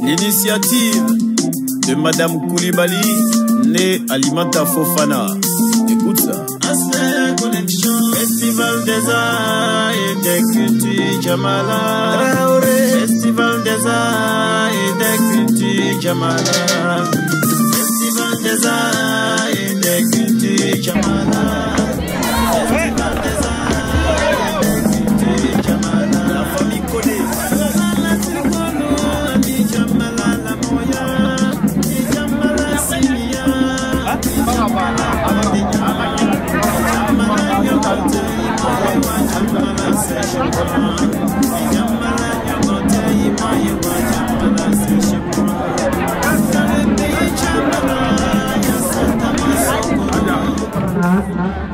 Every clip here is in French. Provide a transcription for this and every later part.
L'initiative de Madame Koulibaly, née Alimenta Fofana. Écoute ça. Festival des arts et des cultures Jamala. Festival des arts et des cultures Jamala. Festival des arts et des cultures Jamala. Festival des arts et des cultures Jamala. La famille connaît.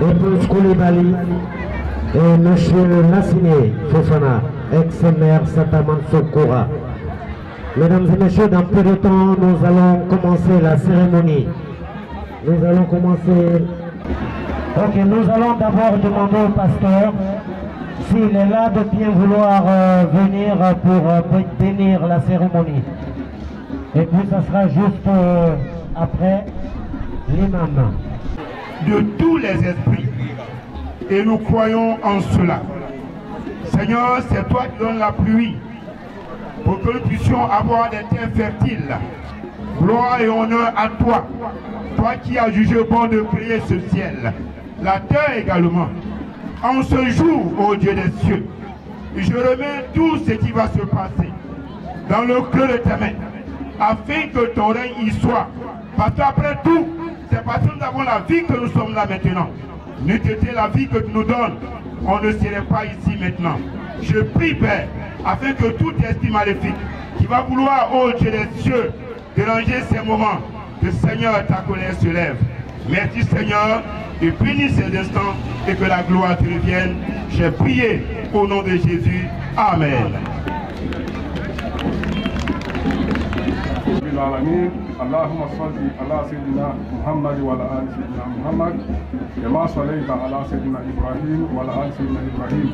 Épouse Koulibaly et Monsieur Lassiné Fofana, ex-maire Sataman Sokora. Mesdames et messieurs, dans peu de temps, nous allons commencer la cérémonie. Nous allons commencer. Ok, nous allons d'abord demander au pasteur s'il est là de bien vouloir venir pour bénir la cérémonie. Et puis ça sera juste après l'imam. De tous les esprits. Et nous croyons en cela. Seigneur, c'est toi qui donnes la pluie pour que nous puissions avoir des terres fertiles. Gloire et honneur à toi. Toi qui as jugé bon de créer ce ciel. La terre également. En ce jour, ô Dieu des cieux, je remets tout ce qui va se passer dans le creux de tes mains, afin que ton règne y soit. Parce qu'après tout, c'est parce que nous avons la vie que nous sommes là maintenant. N'eût été la vie que tu nous donnes, on ne serait pas ici maintenant. Je prie, Père, afin que tout esprit maléfique qui va vouloir, ô Dieu des cieux, déranger ces moments, que Seigneur, ta colère se lève. Merci Seigneur, et bénis ces instants et que la gloire te revienne. J'ai prié au nom de Jésus. Amen. اللهم صل على سيدنا محمد وعلى ال سيدنا محمد كما صليت على سيدنا ابراهيم وعلى ال سيدنا ابراهيم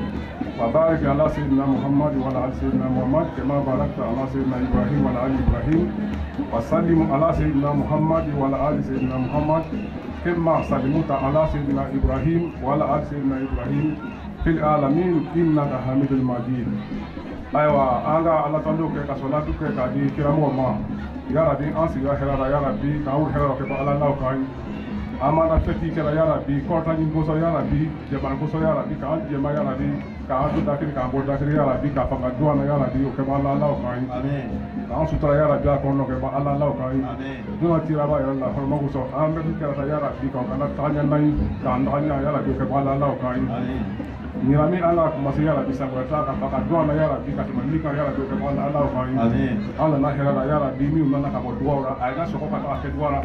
وبارك على سيدنا محمد وعلى ال سيدنا محمد كما باركت على سيدنا ابراهيم وعلى ال ابراهيم وسلم على سيدنا محمد وعلى ال سيدنا محمد كما سلمت على سيدنا ابراهيم وعلى ال سيدنا ابراهيم في العالمين انك حميد مجيد. ايوا انا الله تندوك كصلاتك كدي كرامو Ya Rabbi, ansi ya Herara, Ya Rabbi, Kaur Herara, Kepa Allah Laukai, Amana Feti Kera Ya Rabbi, Korta Nimboso Ya Rabbi, Jaban Goso Ya Rabbi, Kaan Jema Ya Rabbi, Kaan Dakiri, Kaan Bodakiri Ya Rabbi, Kafanga Duana Ya Rabbi, Kepa Allah Laukai, Kaan Sutra Ya Rabbi, Akono Kepa Allah Laukai, Duma Tiraba Ya Allah, Hormoguso, Amen Kera Ya Rabbi, Kaan Tanya Nai, Kaan Tanya Ya Rabbi, Kepa Allah Laukai, Nirami Allah kumasi ya Rabbi sangwata kapaka duana ya Rabbi katumandika ya Rabbi kwa Allah kwa amen Allah na hera ya Rabbi mi unana kabo duara aiga soko kata ke duara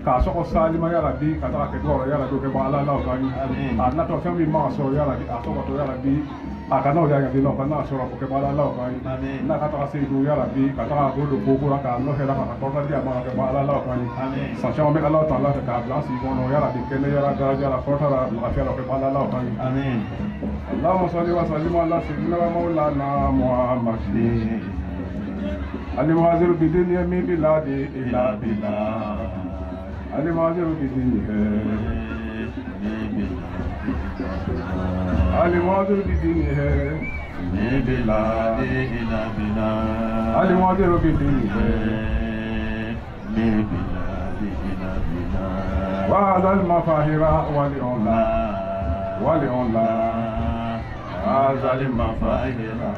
ka soko salima ya Rabbi kata ke duara ya Rabbi kwa Allah kwa amen ana to fami ma so ya Rabbi asoko to ya Rabbi akana ya Rabbi no kana so kwa Allah kwa amen na kata se du ya Rabbi kata do do bokura ka no hera ka to dia ma kwa Allah kwa amen sa chama me Allah taala ka blasi kono ya Rabbi kene ya Rabbi ya la fortara afia kwa Allah kwa amen. اللهم صل وسلم على سيدنا ومولانا محمد المهاجر بدين يمين بلادي الى بلاد المهاجر بدين المهاجر بدين من بلادي الى بلاد المهاجر بدين من بلادي الى بلاد وهذا المفاهير ولأولا azali mafaira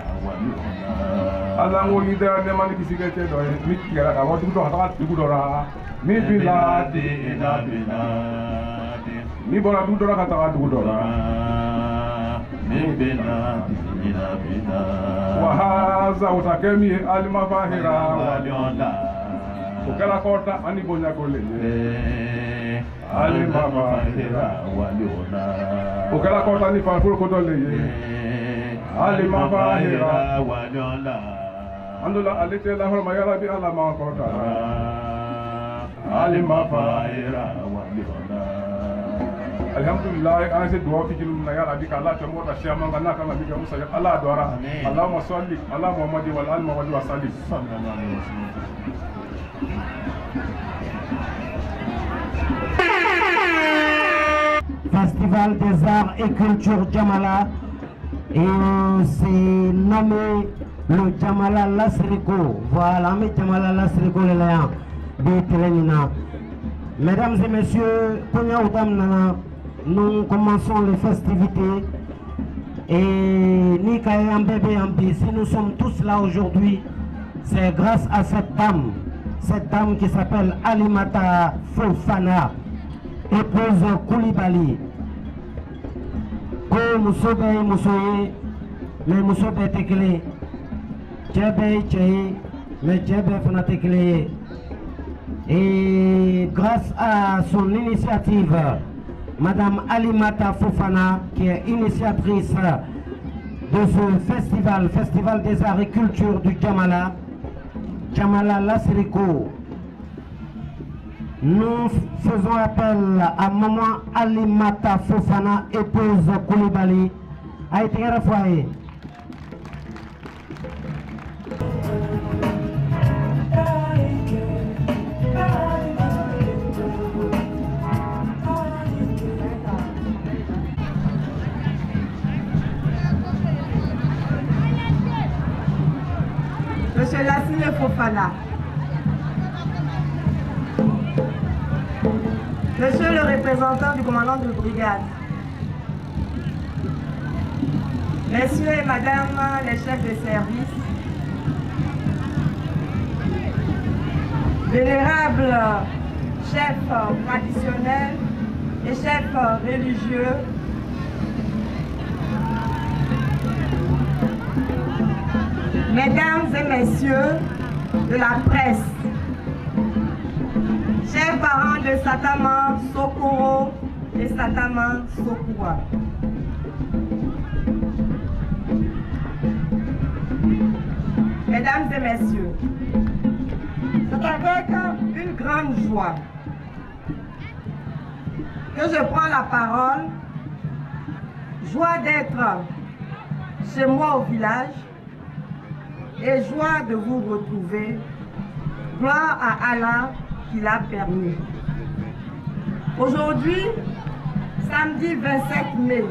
ala ngoli da ne mani kisike te do mi kera ka wadu do hata du do ra mi biladi ila biladi mi bona du do ra ka ta du do ra mi biladi ila biladi wa haza utakemi al mafahira wa lionda ukala kota ani bonya kole ali mafahira wa lionda ukala kota ni fa fur ko do le Ali mafahira wa lionda Andula alite la horma ya rabbi ala ma kota alima faira wa liona alhamdulillah an se duwa fi kilum na ya rabbi kala ta mota shama ngana kama bi musa ya ala dora allahumma salli ala muhammad wal ali muhammad wa sallim sallallahu alaihi wasallam. Festival des Arts et Culture Djamala, et c'est nommé le Djamala Lasriko. Voilà, mais Djamala Lasriko le Léa de Télénina. Mesdames et messieurs, nous commençons les festivités. Et Nika et Ambébé Ambi, si nous sommes tous là aujourd'hui, c'est grâce à cette dame qui s'appelle Alimata Fofana, épouse Koulibaly. Ko musobe musoye, mais musobe tekele, djebe tcheye, mais djebe fana tekele. Et grâce à son initiative, Madame Alimata Fofana, qui est initiatrice de ce festival des arts et culture du Djamala, Djamala Lasriko, nous faisons appel à maman Alimata Fofana, épouse Koulibaly, à être foyer. Monsieur Lassine Fofana, Monsieur le représentant du commandant de brigade, Messieurs et Madame les chefs de service, vénérables chefs traditionnels et chefs religieux, Mesdames et messieurs de la presse, chers parents de Satama Sokoro et Satama Sokura, Mesdames et messieurs, c'est avec une grande joie que je prends la parole, joie d'être chez moi au village, et joie de vous retrouver. Gloire à Allah qui l'a permis. Aujourd'hui, samedi 27 mai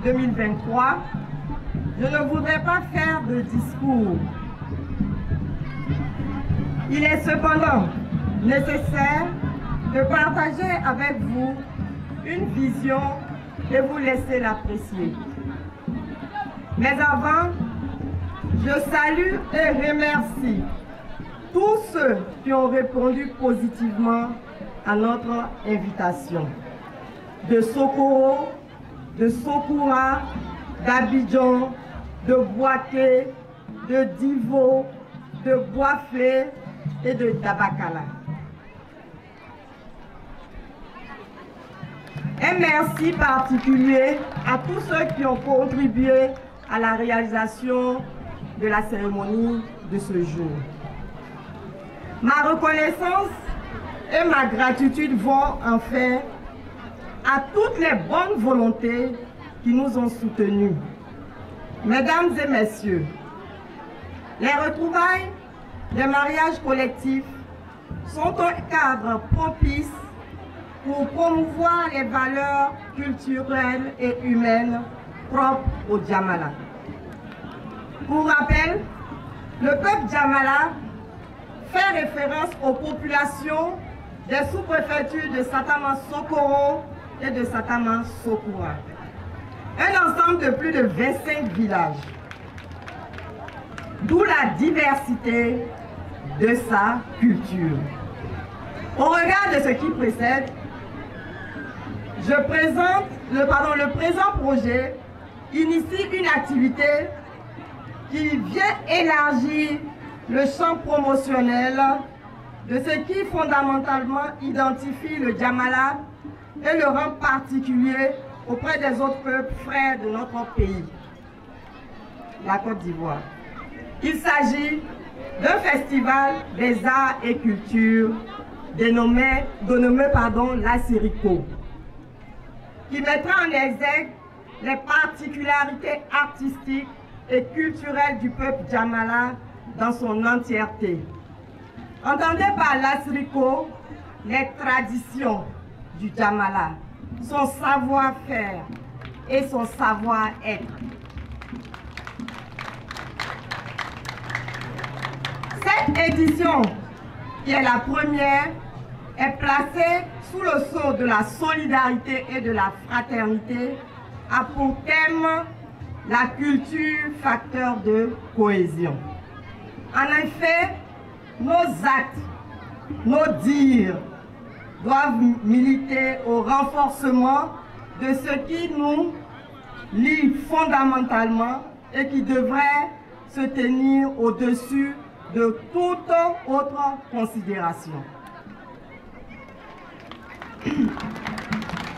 2023, je ne voudrais pas faire de discours. Il est cependant nécessaire de partager avec vous une vision et vous laisser l'apprécier. Mais avant, je salue et remercie tous ceux qui ont répondu positivement à notre invitation. De Sokoro, de Sokura, d'Abidjan, de Boaké, de Divo, de Boaflé et de Dabakala. Un merci particulier à tous ceux qui ont contribué à la réalisation de la cérémonie de ce jour. Ma reconnaissance et ma gratitude vont en fait à toutes les bonnes volontés qui nous ont soutenus. Mesdames et messieurs, les retrouvailles des mariages collectifs sont un cadre propice pour promouvoir les valeurs culturelles et humaines propres au Djamala. Pour rappel, le peuple Djamala fait référence aux populations des sous-préfectures de Satama Sokoro et de Satama Sokura. Un ensemble de plus de 25 villages. D'où la diversité de sa culture. Au regard de ce qui précède, le présent projet initie une activité qui vient élargir le champ promotionnel de ce qui fondamentalement identifie le Djamala et le rend particulier auprès des autres peuples frères de notre pays, la Côte d'Ivoire. Il s'agit d'un festival des arts et cultures dénommé l'Assirico, qui mettra en exergue les particularités artistiques et culturelles du peuple Djamala dans son entièreté. Entendez par l'Assirico les traditions du Djamala, son savoir-faire et son savoir-être. Cette édition, qui est la première, est placée sous le sceau de la solidarité et de la fraternité, a pour thème la culture, facteur de cohésion. En effet, nos actes, nos dires doivent militer au renforcement de ce qui nous lie fondamentalement et qui devrait se tenir au-dessus de toute autre considération.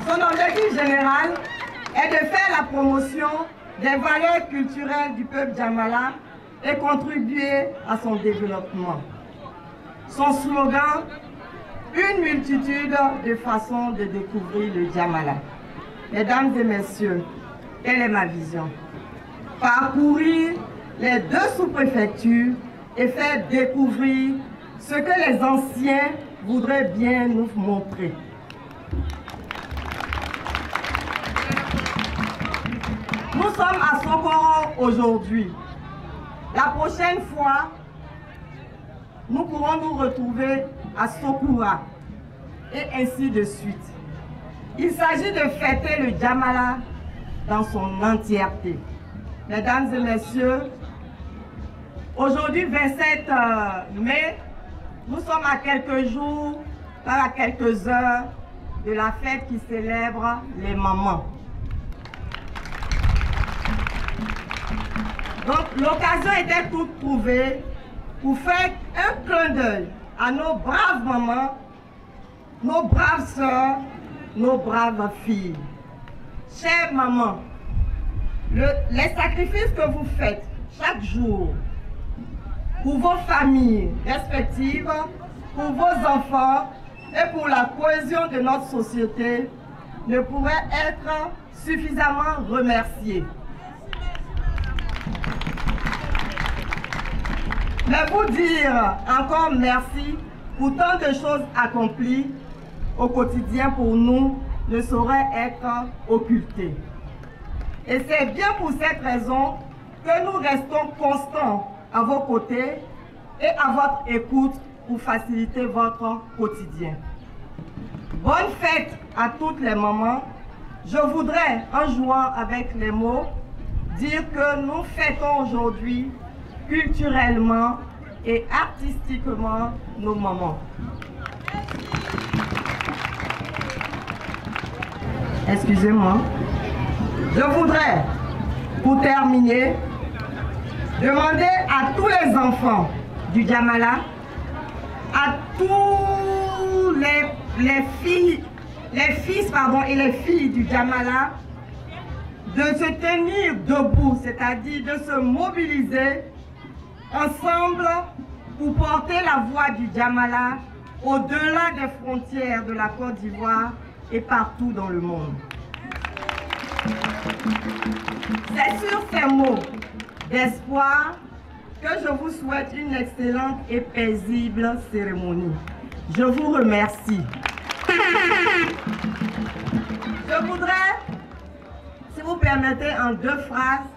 Son objectif général est de faire la promotion des valeurs culturelles du peuple Djamala et contribuer à son développement. Son slogan, une multitude de façons de découvrir le Djamala. Mesdames et messieurs, quelle est ma vision? Parcourir les 2 sous-préfectures et faire découvrir ce que les anciens voudraient bien nous montrer. Nous sommes à Sokoro aujourd'hui. La prochaine fois, nous pourrons nous retrouver à Sokura et ainsi de suite. Il s'agit de fêter le Djamala dans son entièreté. Mesdames et messieurs, aujourd'hui 27 mai, nous sommes à quelques jours, à quelques heures de la fête qui célèbre les mamans. Donc l'occasion était toute trouvée pour faire un clin d'œil à nos braves mamans, nos braves sœurs, nos braves filles. Chères mamans, les sacrifices que vous faites chaque jour pour vos familles respectives, pour vos enfants et pour la cohésion de notre société ne pourraient être suffisamment remerciés. Mais vous dire encore merci pour tant de choses accomplies au quotidien pour nous ne saurait être occulté. Et c'est bien pour cette raison que nous restons constants à vos côtés et à votre écoute pour faciliter votre quotidien. Bonne fête à toutes les mamans. Je voudrais, en jouant avec les mots, dire que nous fêtons aujourd'hui culturellement et artistiquement nos mamans. Excusez-moi. Je voudrais, pour terminer, demander à tous les enfants du Djamala, à tous les fils et les filles du Djamala, de se tenir debout, c'est-à-dire de se mobiliser ensemble pour porter la voix du Djamala au-delà des frontières de la Côte d'Ivoire et partout dans le monde. C'est sur ces mots d'espoir que je vous souhaite une excellente et paisible cérémonie. Je vous remercie. Je voudrais, si vous permettez, en 2 phrases,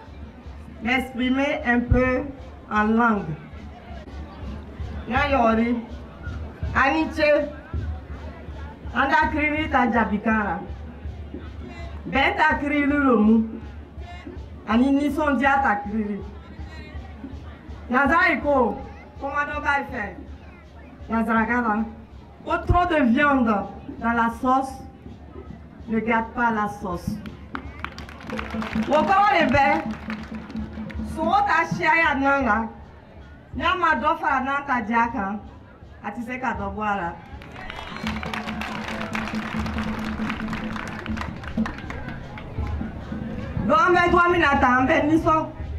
m'exprimer un peu en langue. Nyayori, Aniche, Anda Kriri Tajabikara, Beta Kriri Lomu, Ani Nison Diata Kriri. Nazariko, comment on va faire? Nazarakala, trop de viande dans la sauce, ne garde pas la sauce. Pourquoi les bêtes? Sota Chia Nanga, Nama Dofa Nanta Jaka, Atiseka Dobwara. Donc, mais toi, Minata,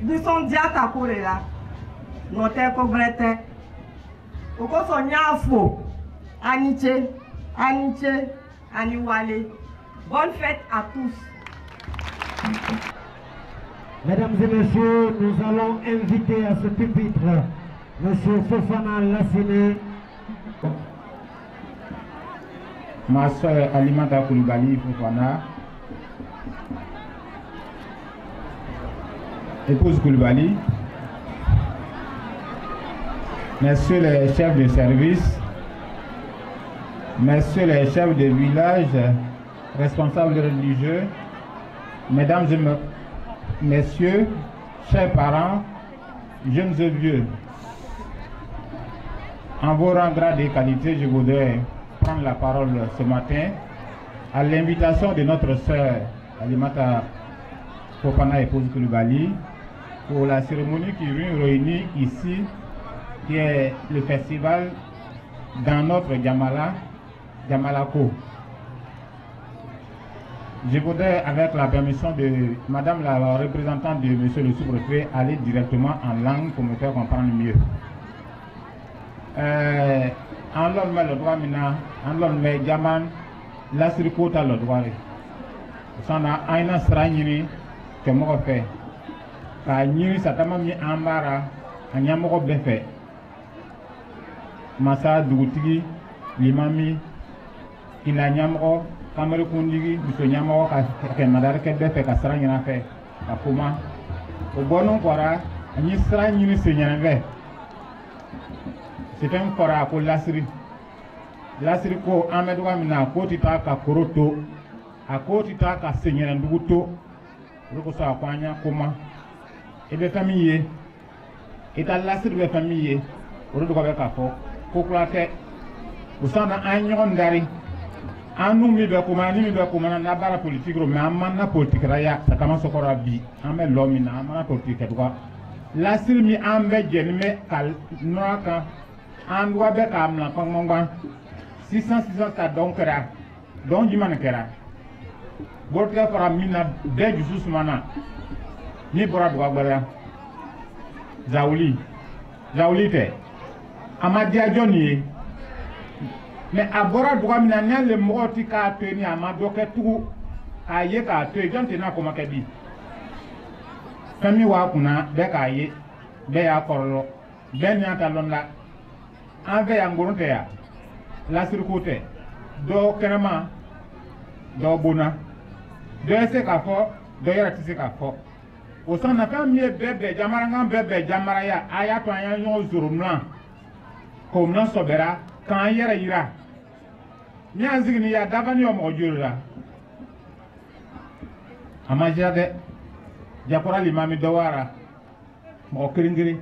nous sommes Diata Korea. noté Kobrete, Okoso Nyafo, Aniche, Aniwale. Bonne fête à tous. Mesdames et messieurs, nous allons inviter à ce pupitre Monsieur Fofana Lassine. Ma soeur Alimata Koulibaly Fofana, épouse Koulibaly, messieurs les chefs de service, messieurs les chefs de village, responsables religieux, mesdames et messieurs, chers parents, jeunes et vieux, en vos rangs, grades et qualités, je voudrais prendre la parole ce matin à l'invitation de notre sœur Alimata Fofana, épouse Koulibaly, pour la cérémonie qui nous réunit ici, qui est le festival dans notre Djamalako. Je voudrais, avec la permission de Madame la représentante de Monsieur le sous-préfet, aller directement en langue pour me faire comprendre mieux. En l'homme le droit maintenant, en l'homme mais Djaman, la circota le droit. Ça n'a un strangini que moi fait. Car n'y satama mi ambara, a nyamoko befe. Massa Doutigi, l'imami, il a nyamoko. Kamere kundigi biso nyama ka madara ke befe ka sara nyina fe akuma o bonon kora ni sara nyini se nyana ve c'est un kora ko lasri ko amedu wa mina ko tita ka koroto akoti ta ka se nyana nduguto roko sa kwanya kuma e be famille e ta lasri be famille o do ko be ka fo ko klate usana anyon ndari anu mi be kuma ni mi be kuma na bara politique ro mais amana politique raya ça commence sokora bi amé lomina amana politique to la sirmi ambe jenme kal noaka andwa be ka amna ko ngwa 600 ta donc ra donc di manakera borka para mina de jusus mana ni bora do gbara zauli te amadia joni. Mais à bord de Guamina, le morti qu'a tenu à ma docket tout, à Yeka, tu es gentil comme Kabi. Famille Wakuna, Bekaye, Bea Corlo, Benya Talonda, Ave Angorontea, La Circote, Do Kenama, Do Bona, Do Sekafo, Do Yaratisekafo. Au sein de la famille Bebe, Jamarangan Bebe, Jamaraya, Ayatoyan Zurumlan, comme non sobera. Quand il y a Niazigni ya davani o mojura amajade jakora limami dowara mo kiringiri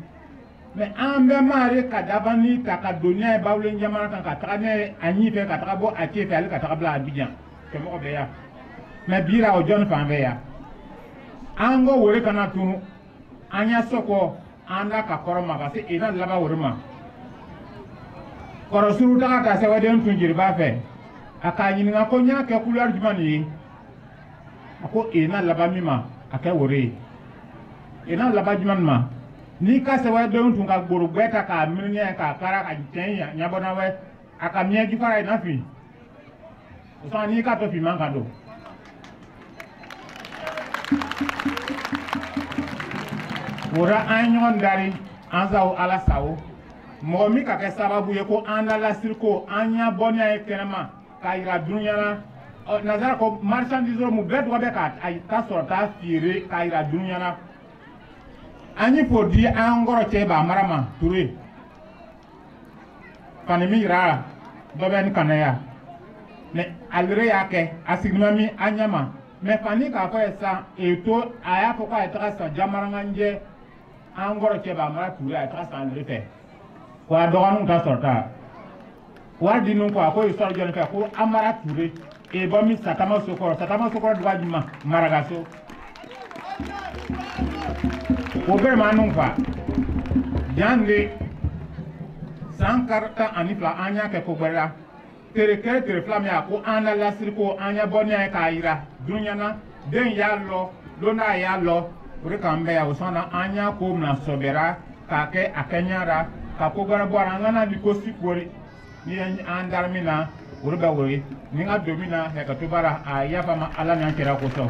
mais ambe mari ka davani ta ka dunia e bawle njamana kan ka takane anyi fe ka takabo ati fe al ka takabla Abidjan ke mo be ya mais bira o jon fambe ya ango wore kana tunu anya soko anda ka koroma ka se ina laba woruma korosuru ta ta se waden tunjiri ba fe akanyini nga ko nya ke couleur jumani ako ina laba mima aka wore ina laba jumanma ni ka se waden tun ka gboro gbeta ka mirnya ka kara ka tenya nya bona we aka mie ju kara ina fi so ni ka to fi man ka do wora anyon dari anzawo ala sawo mo mi ka ke sababu ye ko anda la sirko anya bonya e kenema kaira dunyana nazara ko marchandise mu be do be ka ay ta sorta fire kaira dunyana anyi podi angoro che ba marama ture panemi ra do ben kanaya ne alre yake asignami anyama me pani ka ko esa eto aya ko ka etra sa jamaranganje angoro che ba mara ture ay tra sa alre fe kwa doganu ta sorta wa dinu ko ko isor jone fe ko amara ture e bomi satama sokoro do wajima maragaso o be manu fa jande sankarta anifla anya ke ko gbera tere flam ya ko anda lasiriko anya bonia ka ira dunyana den ya lo lona ya lo ore kambe ya usana anya ko na sobera kake akanyara kako gara bora ngana ni kosi kori ni andar mina urba wori ni nga domina he ka tubara a yafa ma ala ni ankira ko so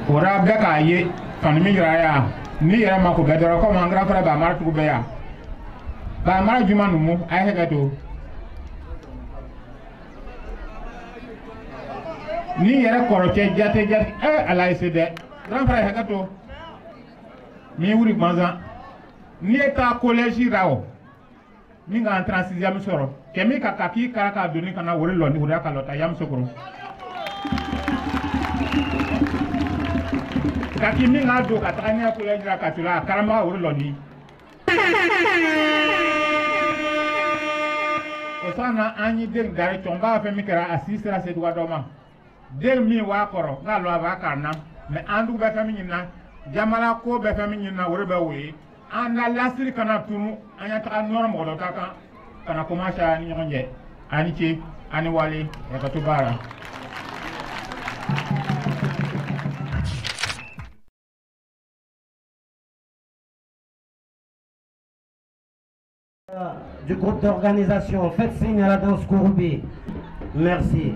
ora beka ye tan mi ya ni yara ma ko bedoro ko mangra fara ba mar tu be ya ba mar juma numu ay he ga to ni yara koroche jate ala isede grand frère he ga to mi wuri manza ni eta collège rawo mi nga entré en 6e soro kemi kakaki karaka doni kana wori londi wuri aka lota yam sokoro kaki mi nga do katanya collège ra katula karama wori londi osana anyi deng dare tomba fe mi kara assistra se duwa doma deng mi wa koro nga lo aba karna me andu ba fami nyina jamala ko be fami nyina wori ba we anda lasiri kana tunu anya ta nor mo do kaka kana komasha ni nyonje ani ci ani wali e ka tubara du groupe d'organisation, faites signe à la danse Kouroubi. Merci.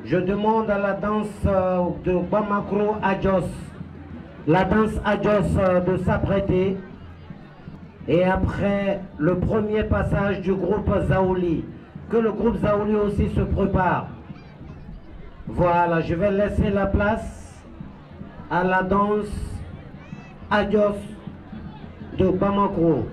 Je demande à la danse de Bamakro Adjos, la danse Adjos de s'apprêter. Et après le premier passage du groupe Zaouli, que le groupe Zaouli aussi se prépare. Voilà, je vais laisser la place à la danse Adjos de Bamakro.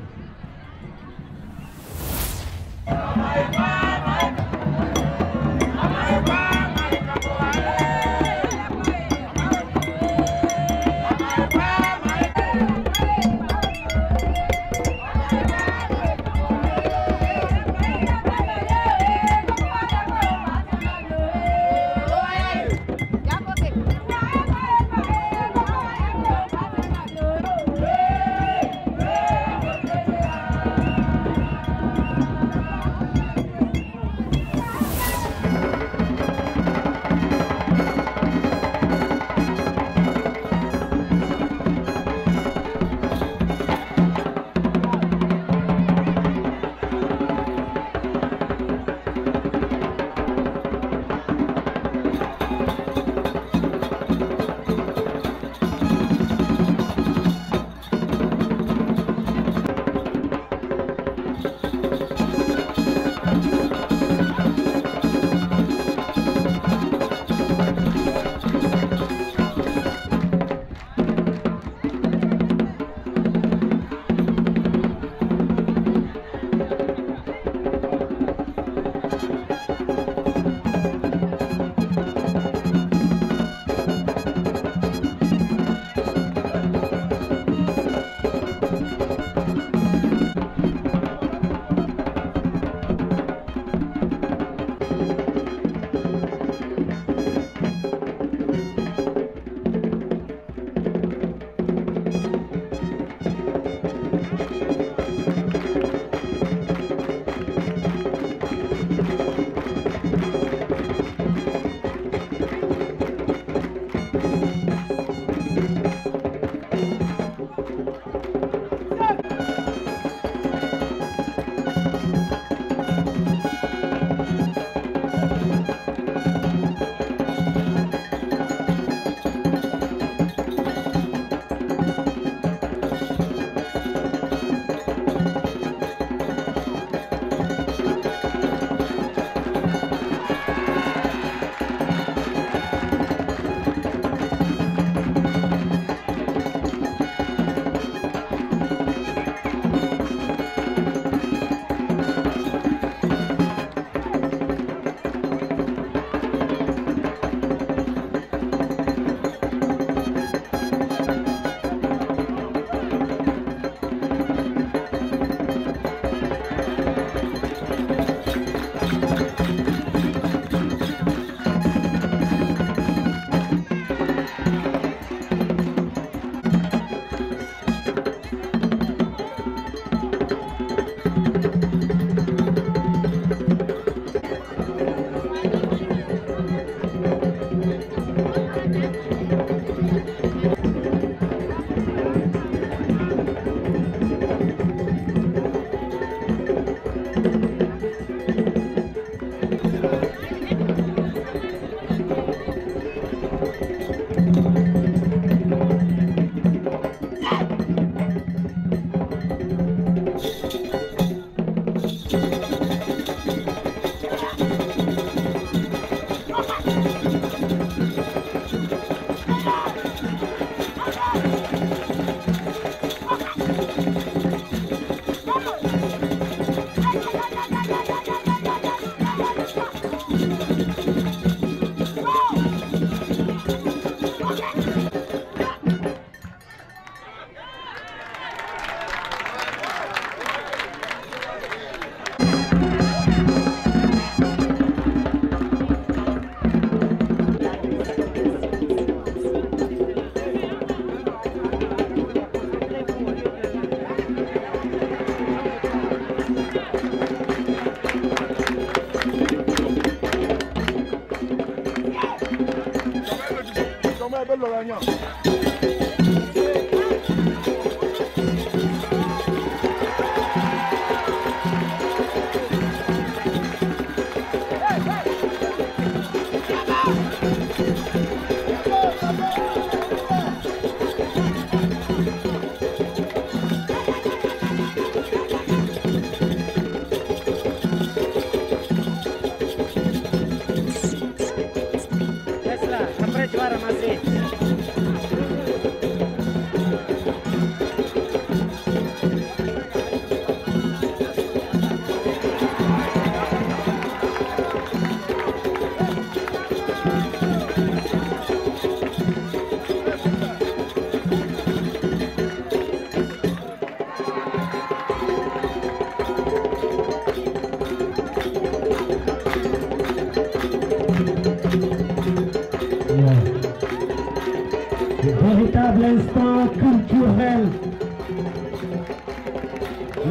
Véritable instant culturel.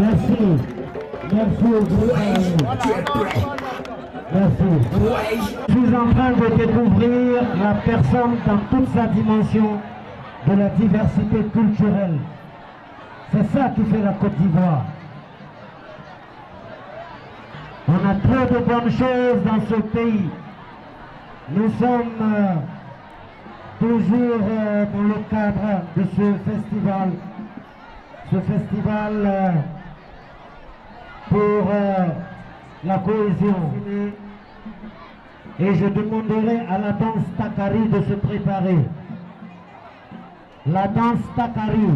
Merci. Merci. Je suis en train de découvrir la personne dans toute sa dimension de la diversité culturelle. C'est ça qui fait la Côte d'Ivoire. On a trop de bonnes choses dans ce pays. Nous sommes toujours dans le cadre de ce festival pour la cohésion. Et je demanderai à la danse Takari de se préparer. La danse Takari.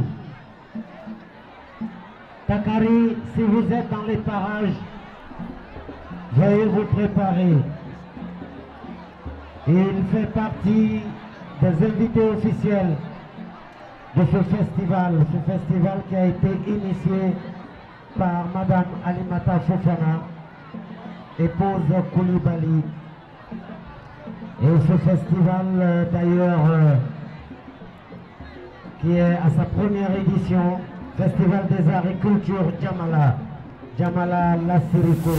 Takari, si vous êtes dans les parages, veuillez vous préparer. Et il fait partie des invités officiels de ce festival qui a été initié par Madame Alimata Fofana, épouse Koulibaly. Et ce festival d'ailleurs qui est à sa première édition, Festival des Arts et Culture Djamala Lassiriko.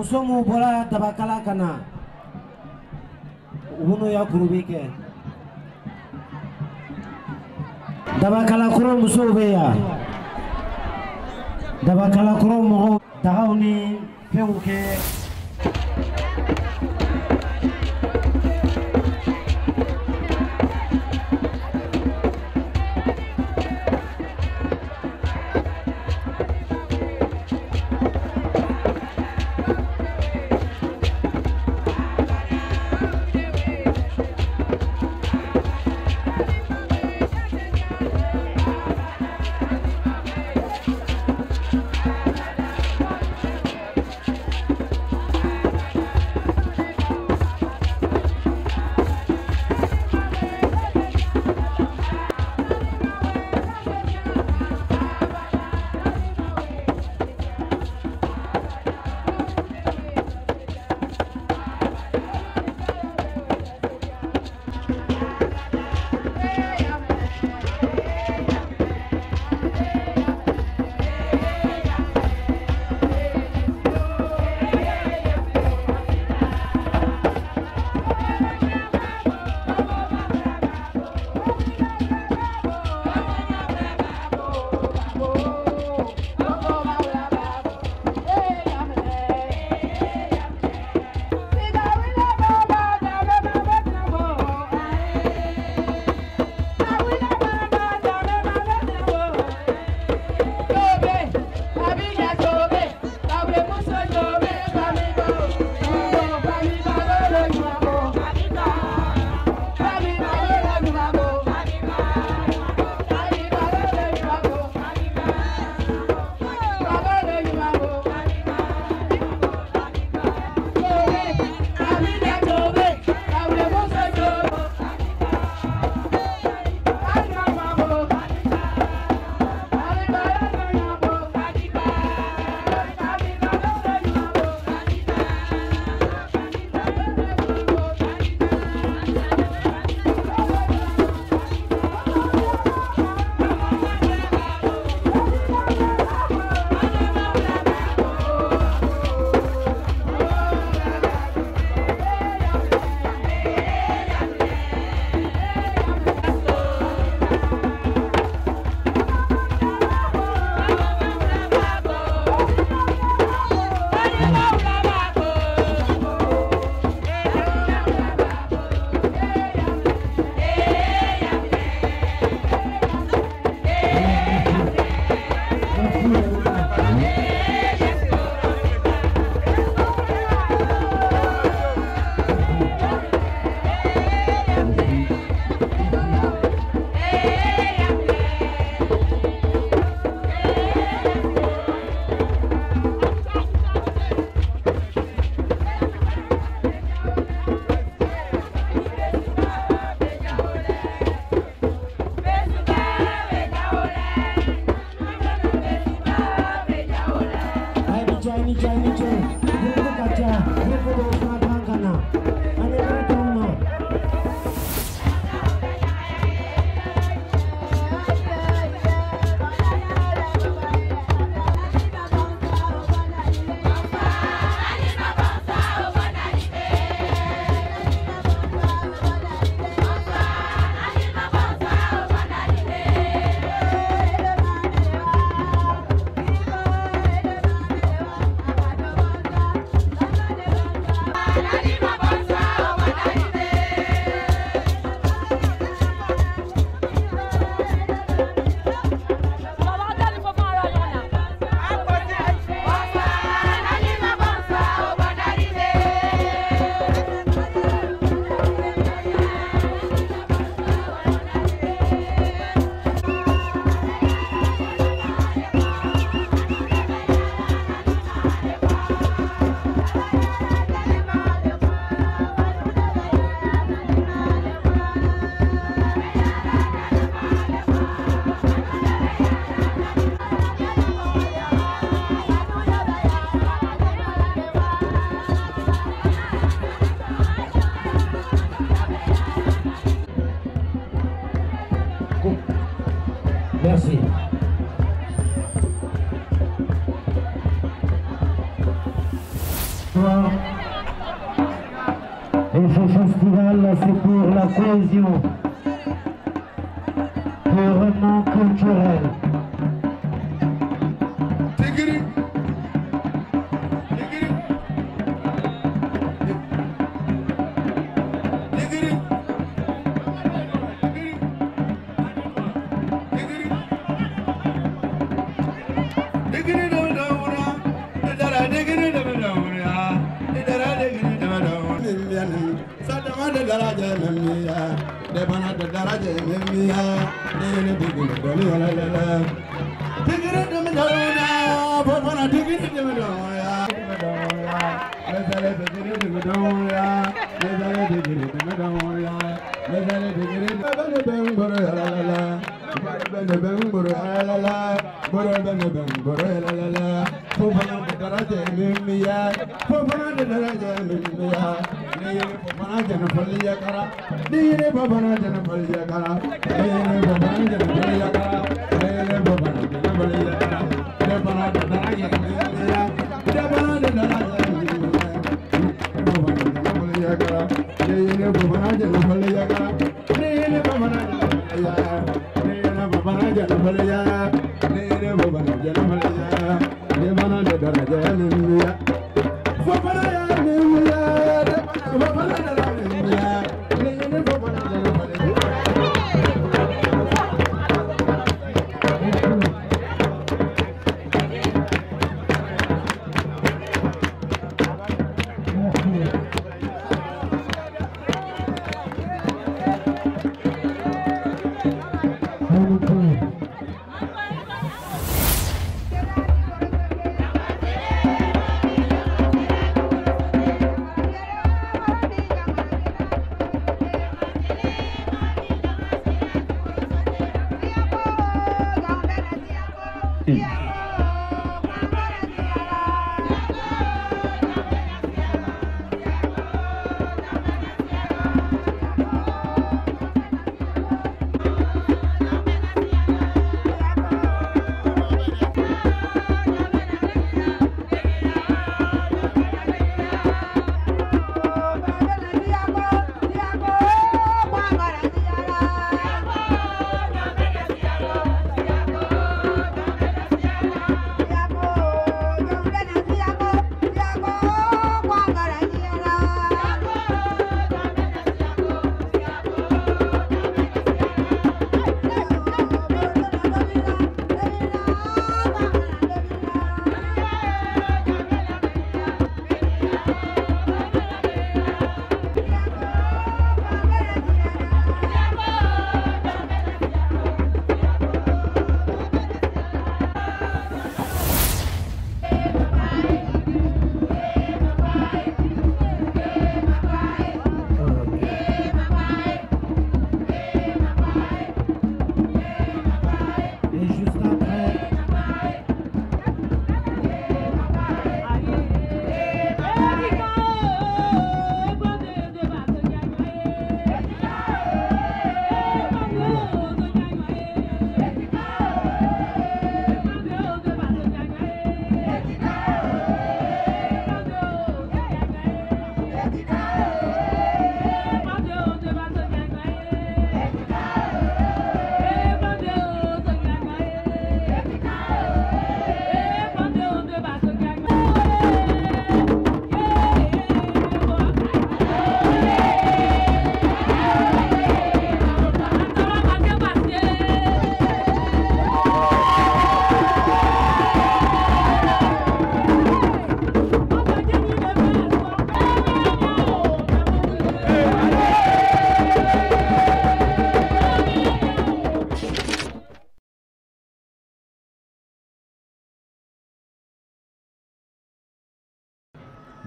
musomu bola tabakala kana uno ya kurubike tabakala kuro muso beya tabakala kuro mo tagawni fewke Merci. soir. Et ce festival, c'est pour la cohésion, purement culturel.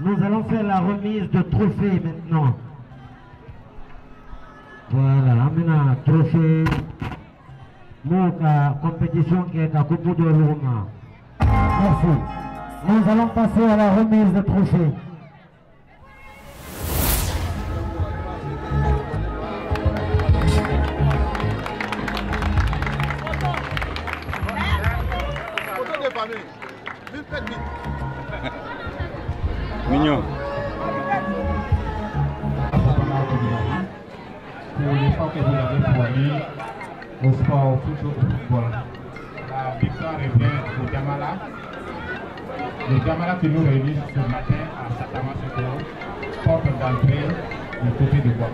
Nous allons faire la remise de trophées maintenant. Voilà, maintenant, trophée. La compétition qui est à Coupe de Lourma. Merci. Nous allons passer à la remise de trophées. Mignon. Pour l'effort que vous avez fourni au sport, plutôt au football. La victoire revient au Djamala. Le Djamala qui nous réunit ce matin à Satama Sokoro, porte d'entrée du côté de Bois.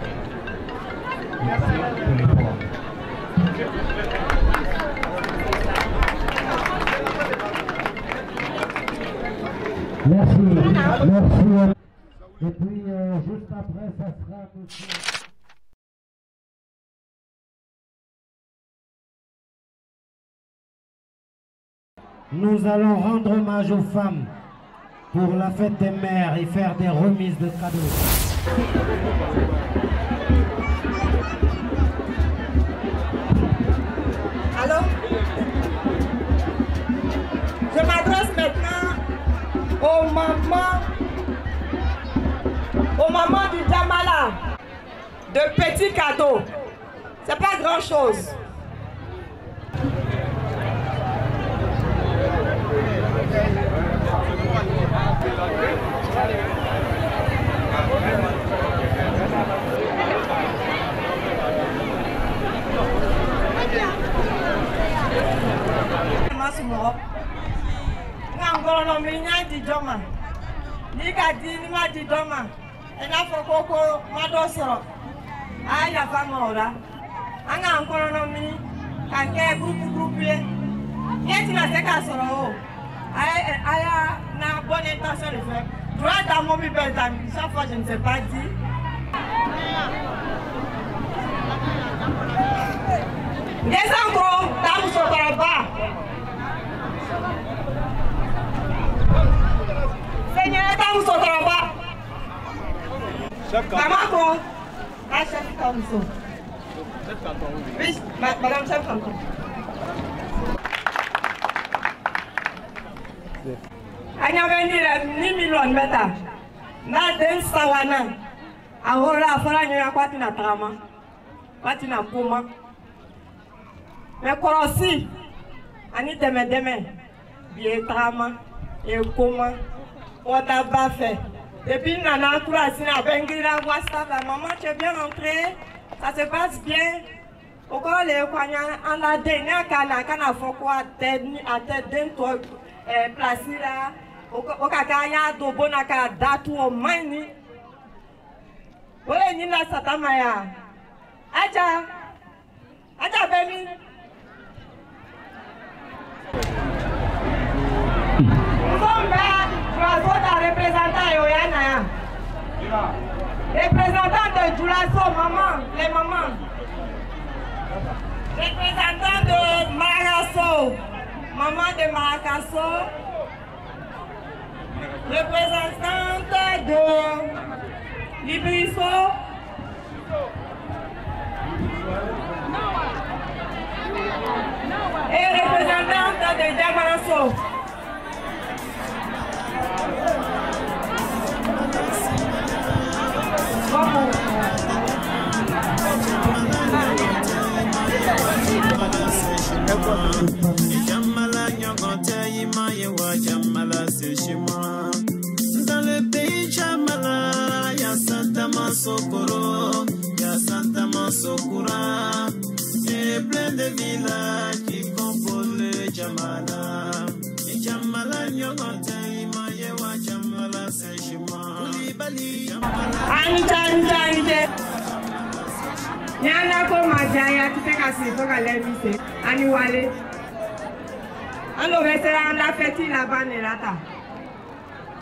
Merci pour l'effort. Merci, merci. Et puis, juste après, ça sera monsieur. Nous allons rendre hommage aux femmes pour la fête des mères et faire des remises de cadeaux. Alors, je m'adresse maintenant aux mamans du Djamala. De petits cadeaux. C'est pas grand chose. na bonne intention de faire. Droit dans mon bébé d'amis, chaque fois je ne sais pas dire. Descends gros, t'as sur le bas. Seigneur, t'as sur le bas. Maman gros, ah chef canton. Oui, madame chef canton. Anya veni ni million meta. Na den sawana. Ahora afara nyoya kwati na trama. Kwati na mpuma. Me korosi. Ani deme. Bien trama. Et comment. Oda bafe. Depuis nana kura sina bengira wasta la maman tu es bien rentrée. Ça se passe bien. Encore les kwanya en la dernière kana foko à tête d'un toi placé là. Okakaya do bonaka datu o mani. Ole ni na satamaya. Aja bemi. Représentant de Djoulasso, maman, les mamans. Représentant de Marakasso, maman de Marakasso. Représentante de Librisso. Et représentante de Djamalasso. Dans le pays Djamala, il y a Santa Mansokoro, il y a Santa Mansokura, et plein de villages qui composent le Djamala. Et Djamala, Nyogote, Djamala, Sechima, Koulibaly, Anita. Nyana ko majaya kiteka sito kalebise ani wale alo vesera anda feti la banelata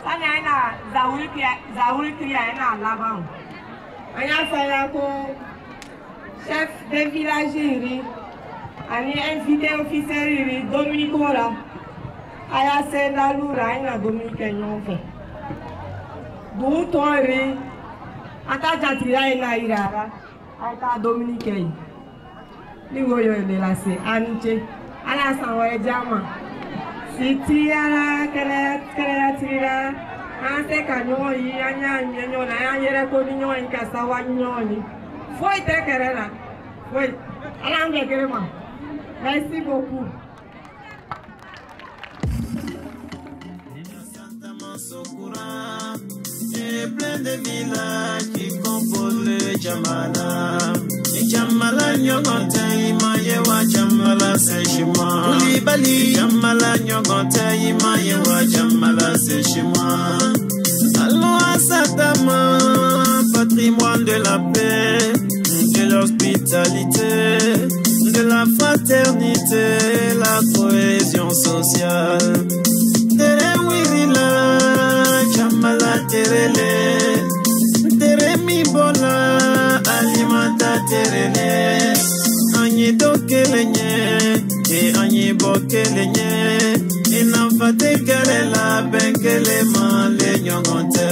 ani ana zawuri kriya ena laban anya faya ko chef de village iri ani invité officiel iri Dominique Ora aya se la lura ina Dominique nyonfe bu to iri ata jatira ina irara ata Dominique ni woyo le la se anche ala sanwe jama siti ala kele tira ante kanyo yi anya nyenyo na yere ko ni nyo nka sawa nyo ni foi te kerela foi ala nge kerema. Merci beaucoup. et plein de villages qui composent le Djamala. Djamala Nyogonte Imayewa Djamala c'est chez moi. Koulibaly Djamala Nyogonte Imayewa Djamala c'est chez moi. Allons à Satama, patrimoine de la paix, de l'hospitalité, de la fraternité, la cohésion sociale. Tere Wirila, Djamala Terele, Tere Mibola, Alimata Terele, Anyi Dokelenye, et Anyi Bokelenye, et Nafate Kelela, Benkele Male Nyongonte.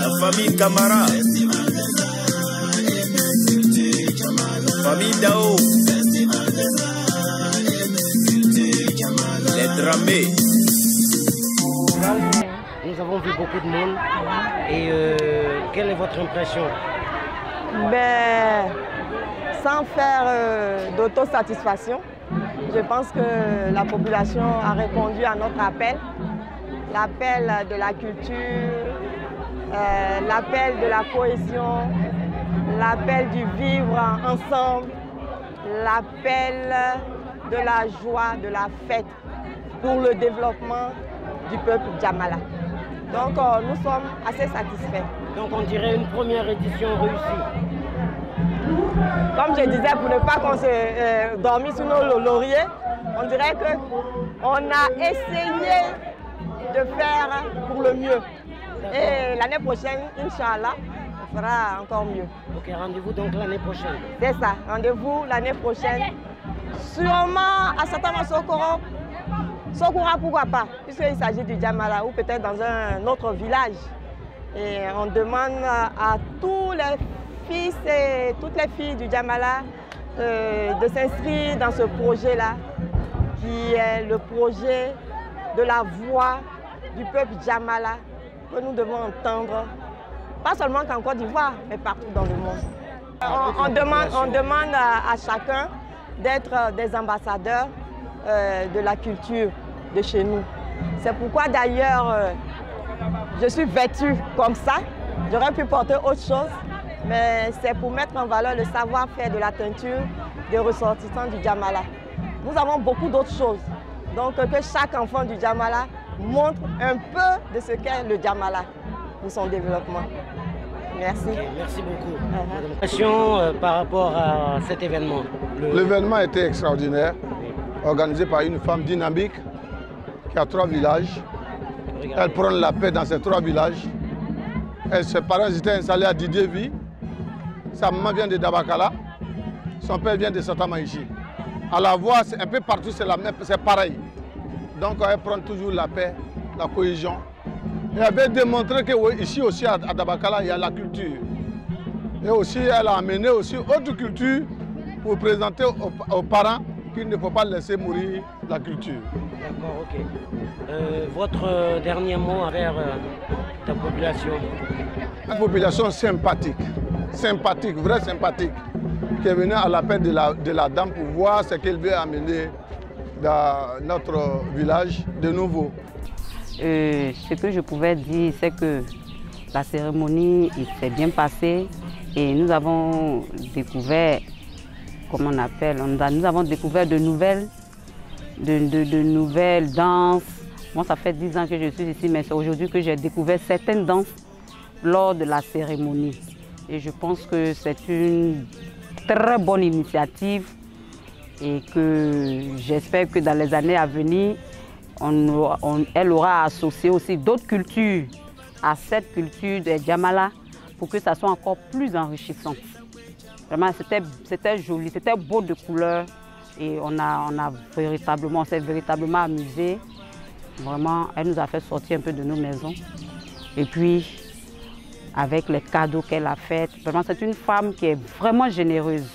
La famille Kamara, famille Dao, les dramés. Nous avons vu beaucoup de monde. Et quelle est votre impression? Ben, sans faire d'autosatisfaction, je pense que la population a répondu à notre appel. L'appel de la culture, l'appel de la cohésion, l'appel du vivre ensemble, l'appel de la joie, de la fête pour le développement du peuple Djamala. Donc nous sommes assez satisfaits. Donc on dirait une première édition réussie. Comme je disais, pour ne pas qu'on se dormir sous nos lauriers, on dirait qu'on a essayé de faire pour le mieux. Et l'année prochaine, Inch'Allah, on fera encore mieux. Ok, rendez-vous donc l'année prochaine. C'est ça, rendez-vous l'année prochaine. Sûrement à Satama Sokora, pourquoi pas, puisqu'il s'agit du Djamala ou peut-être dans un autre village. Et on demande à tous les fils et toutes les filles du Djamala de s'inscrire dans ce projet-là, qui est le projet de la voix du peuple Djamala que nous devons entendre, pas seulement qu'en Côte d'Ivoire, mais partout dans le monde. On demande à chacun d'être des ambassadeurs de la culture de chez nous. C'est pourquoi d'ailleurs je suis vêtue comme ça. J'aurais pu porter autre chose, mais c'est pour mettre en valeur le savoir-faire de la teinture des ressortissants du Djamala. Nous avons beaucoup d'autres choses. Donc que chaque enfant du Djamala montre un peu de ce qu'est le Djamala pour son développement. Merci. Okay, merci beaucoup. Question par rapport à cet événement. L'événement était extraordinaire, organisé par une femme dynamique qui a 3 villages. Elle prend la paix dans ces 3 villages. Ses parents étaient installés à Didiévi. Sa maman vient de Dabakala. Son père vient de Satamaïchi. À la voix, un peu partout, c'est pareil. Donc elle prend toujours la paix, la cohésion. Elle avait démontré qu'ici aussi à Dabakala, il y a la culture. Et aussi, elle a amené aussi autre culture pour présenter aux parents qu'il ne faut pas laisser mourir la culture. D'accord, ok. Votre dernier mot envers ta population? Une population sympathique, vraie sympathique, qui est venue à l'appel de la dame pour voir ce qu'elle veut amener dans notre village de nouveau. Ce que je pouvais dire, c'est que la cérémonie s'est bien passée et nous avons découvert, comment on appelle, nous avons découvert de nouvelles danses. Moi, ça fait 10 ans que je suis ici, mais c'est aujourd'hui que j'ai découvert certaines danses lors de la cérémonie. Et je pense que c'est une très bonne initiative et que j'espère que dans les années à venir, elle aura associé aussi d'autres cultures à cette culture des Djamala pour que ça soit encore plus enrichissant. Vraiment, c'était joli, c'était beau de couleurs et on s'est véritablement amusé. Vraiment, elle nous a fait sortir un peu de nos maisons. Et puis, avec les cadeaux qu'elle a faits, vraiment, c'est une femme qui est vraiment généreuse.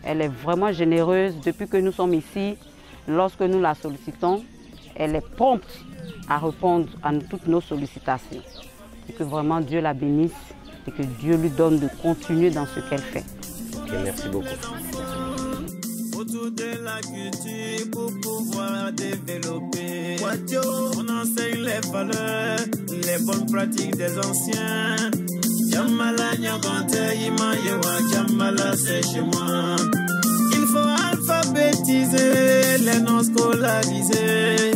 Elle est vraiment généreuse. Depuis que nous sommes ici, lorsque nous la sollicitons, elle est prompte à répondre à toutes nos sollicitations. Et que vraiment Dieu la bénisse et que Dieu lui donne de continuer dans ce qu'elle fait. Ok, merci beaucoup. autour de la culture pour pouvoir développer. On enseigne les valeurs, les bonnes pratiques des anciens. Jamala Nyagante Imayewa, Jamala c'est chez moi. Il faut alphabétiser les non scolarisés.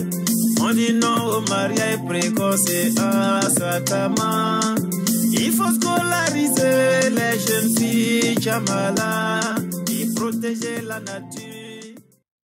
On dit non au mariage précoce et à Satama. Il faut scolariser les jeunes filles, Jamala, et protéger la nature.